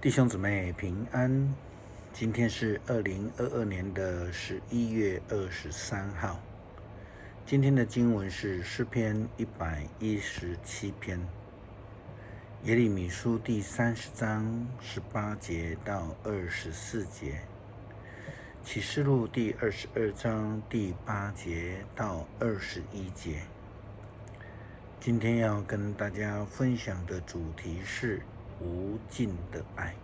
弟兄姊妹平安，今天是2022年的11月23号。今天的经文是诗篇117篇，耶利米书第30章18节到24节，启示录第22章第8节到21节。今天要跟大家分享的主题是无尽的爱。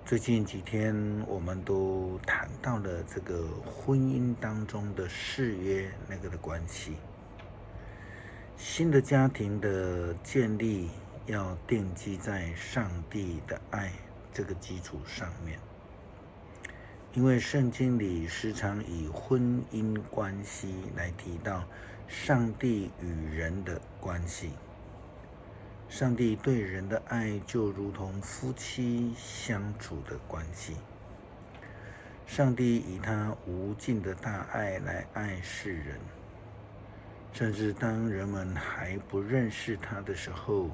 最近几天我们都谈到了这个婚姻当中的誓约的关系，新的家庭的建立要奠基在上帝的爱这个基础上面，因为圣经里时常以婚姻关系来提到上帝与人的关系。上帝对人的爱就如同夫妻相处的关系。上帝以他无尽的大爱来爱世人，甚至当人们还不认识他的时候，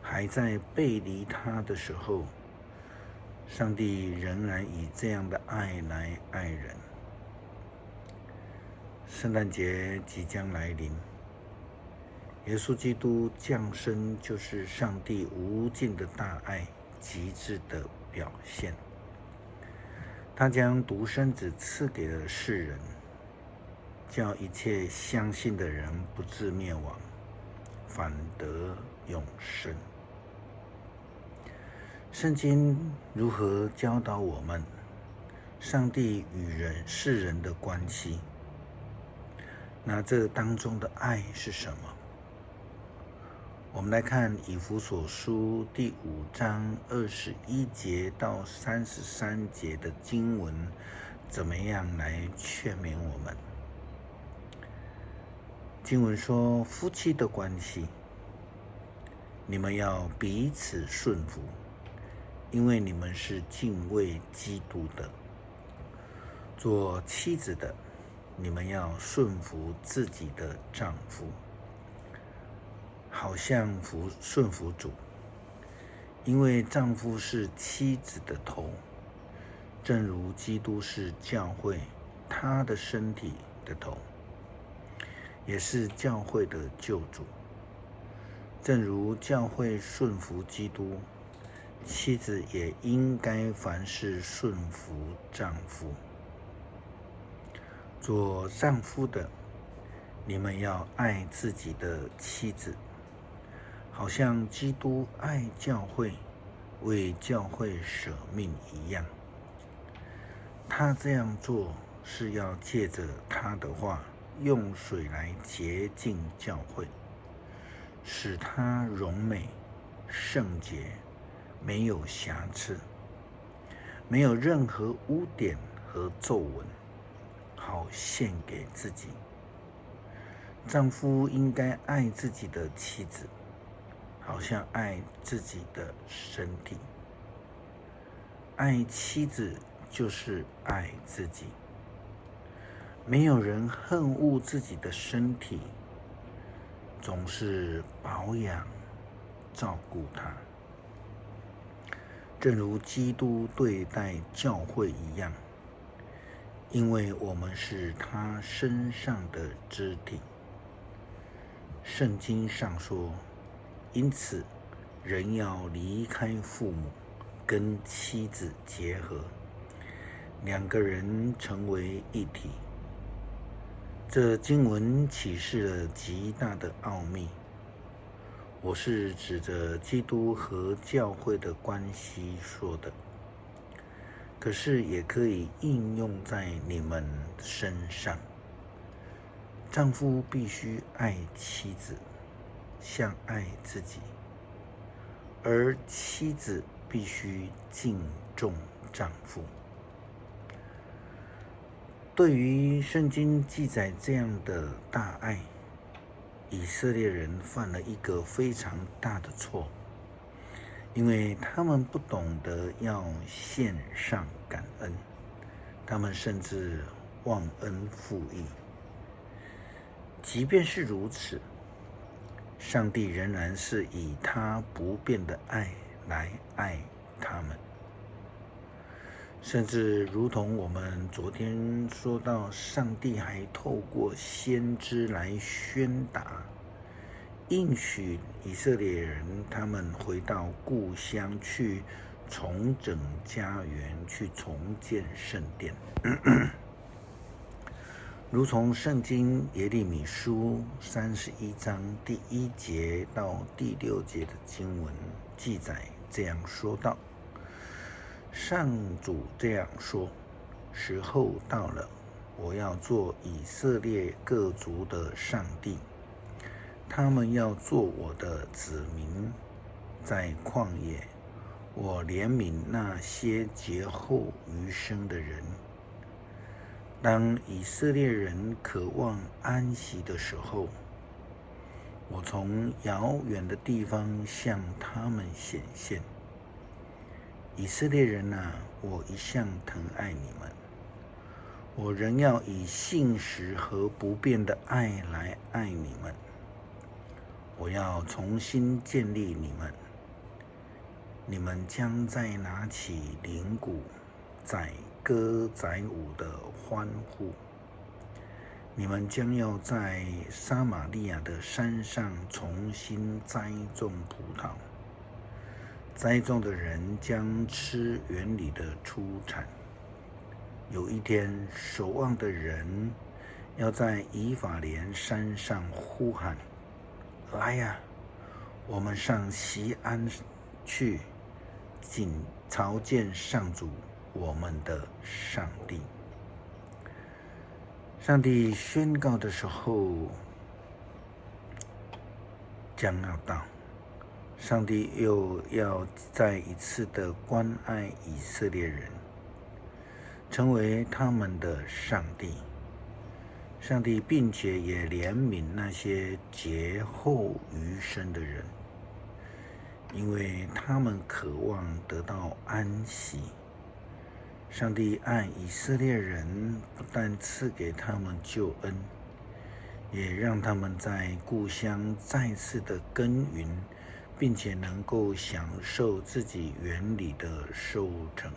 还在背离他的时候，上帝仍然以这样的爱来爱人。圣诞节即将来临，耶稣基督降生就是上帝无尽的大爱极致的表现。他将独生子赐给了世人，叫一切相信的人不致灭亡，反得永生。圣经如何教导我们上帝与世人的关系？那这当中的爱是什么？我们来看以弗所书第5章21节到33节的经文，怎么样来劝勉我们？经文说，夫妻的关系，你们要彼此顺服，因为你们是敬畏基督的。做妻子的，你们要顺服自己的丈夫，好像顺服主，因为丈夫是妻子的头，正如基督是教会他的身体的头，也是教会的救主。正如教会顺服基督，妻子也应该凡事顺服丈夫。做丈夫的，你们要爱自己的妻子，好像基督爱教会，为教会舍命一样。他这样做是要借着他的话，用水来洁净教会，使他荣美、圣洁，没有瑕疵，没有任何污点和皱纹，好献给自己。丈夫应该爱自己的妻子，好像爱自己的身体。爱妻子就是爱自己。没有人恨恶自己的身体，总是保养、照顾它，正如基督对待教会一样，因为我们是他身上的肢体。圣经上说，因此人要离开父母，跟妻子结合，两个人成为一体。这经文启示了极大的奥秘。我是指着基督和教会的关系说的，可是也可以应用在你们身上。丈夫必须爱妻子，像爱自己，而妻子必须敬重丈夫。对于圣经记载这样的大爱，以色列人犯了一个非常大的错，因为他们不懂得要献上感恩，他们甚至忘恩负义。即便是如此，上帝仍然是以他不变的爱来爱他们。甚至如同我们昨天说到，上帝还透过先知来宣达，应许以色列人他们回到故乡去重整家园，去重建圣殿。如从圣经耶利米书31章第1节到第6节的经文记载这样说道：上主这样说，时候到了，我要做以色列各族的上帝，他们要做我的子民。在旷野，我怜悯那些劫后余生的人。当以色列人渴望安息的时候，我从遥远的地方向他们显现。以色列人啊，我一向疼爱你们，我仍要以信实和不变的爱来爱你们。我要重新建立你们，你们将再拿起铃鼓，载歌载舞的欢呼。你们将要在撒玛利亚的山上重新栽种葡萄，栽种的人将吃园里的出产。有一天，守望的人要在以法莲山上呼喊：来呀，我们上锡安去，朝见上主我们的上帝。上帝宣告的时候将要到，上帝又要再一次的关爱以色列人，成为他们的上帝。上帝并且也怜悯那些劫后余生的人，因为他们渴望得到安息。上帝爱以色列人，不但赐给他们救恩，也让他们在故乡再次的耕耘，并且能够享受自己园里的收成。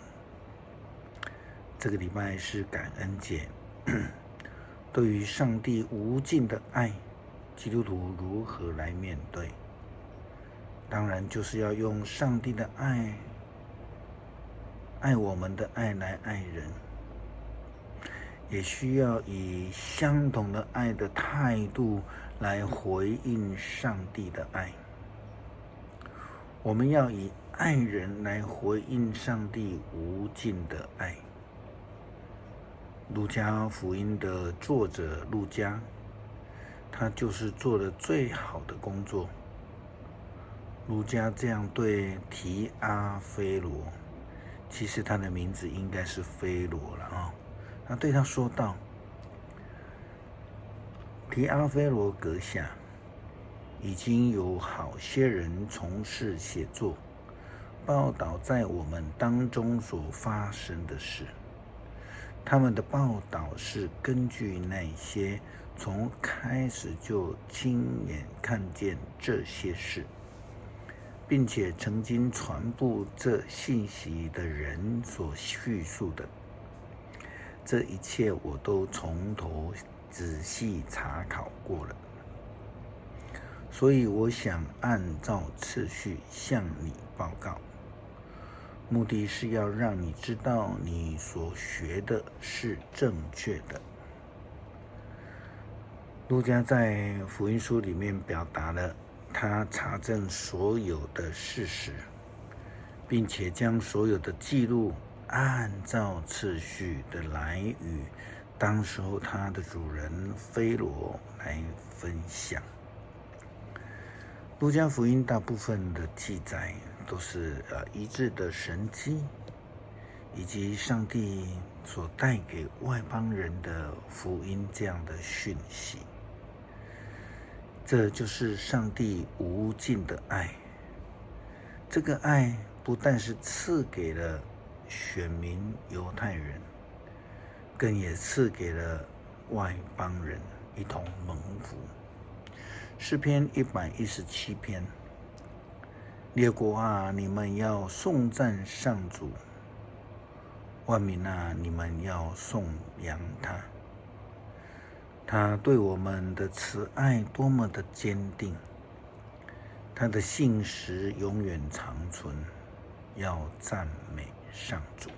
这个礼拜是感恩节，对于上帝无尽的爱，基督徒如何来面对？当然就是要用上帝的爱我们的爱来爱人，也需要以相同的爱的态度来回应上帝的爱。我们要以爱人来回应上帝无尽的爱。路加福音的作者路加，他就是做了最好的工作。路加这样对提阿非罗，其实他的名字应该是菲罗了啊。他对他说道：提阿非罗阁下，已经有好些人从事写作，报道在我们当中所发生的事。他们的报道是根据那些从开始就亲眼看见这些事，并且曾经传播这信息的人所叙述的。这一切我都从头仔细查考过了，所以我想按照次序向你报告，目的是要让你知道你所学的是正确的。路加在福音书里面表达了他查证所有的事实，并且将所有的记录按照次序的来与当时候他的主人菲罗来分享。路加福音大部分的记载都是医治的神迹，以及上帝所带给外邦人的福音这样的讯息。这就是上帝无尽的爱。这个爱不但是赐给了选民犹太人，更也赐给了外邦人一同蒙福。诗篇117篇列国啊，你们要颂赞上主；万民啊，你们要颂扬他。他对我们的慈爱多么的坚定，他的信实永远长存，要赞美上主。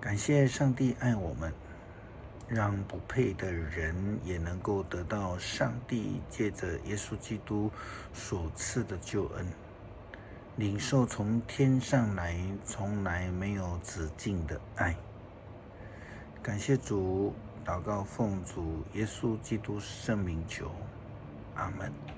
感谢上帝爱我们，让不配的人也能够得到上帝借着耶稣基督所赐的救恩，领受从天上来从来没有止境的爱。感谢主，祷告奉主耶稣基督圣名求，阿们。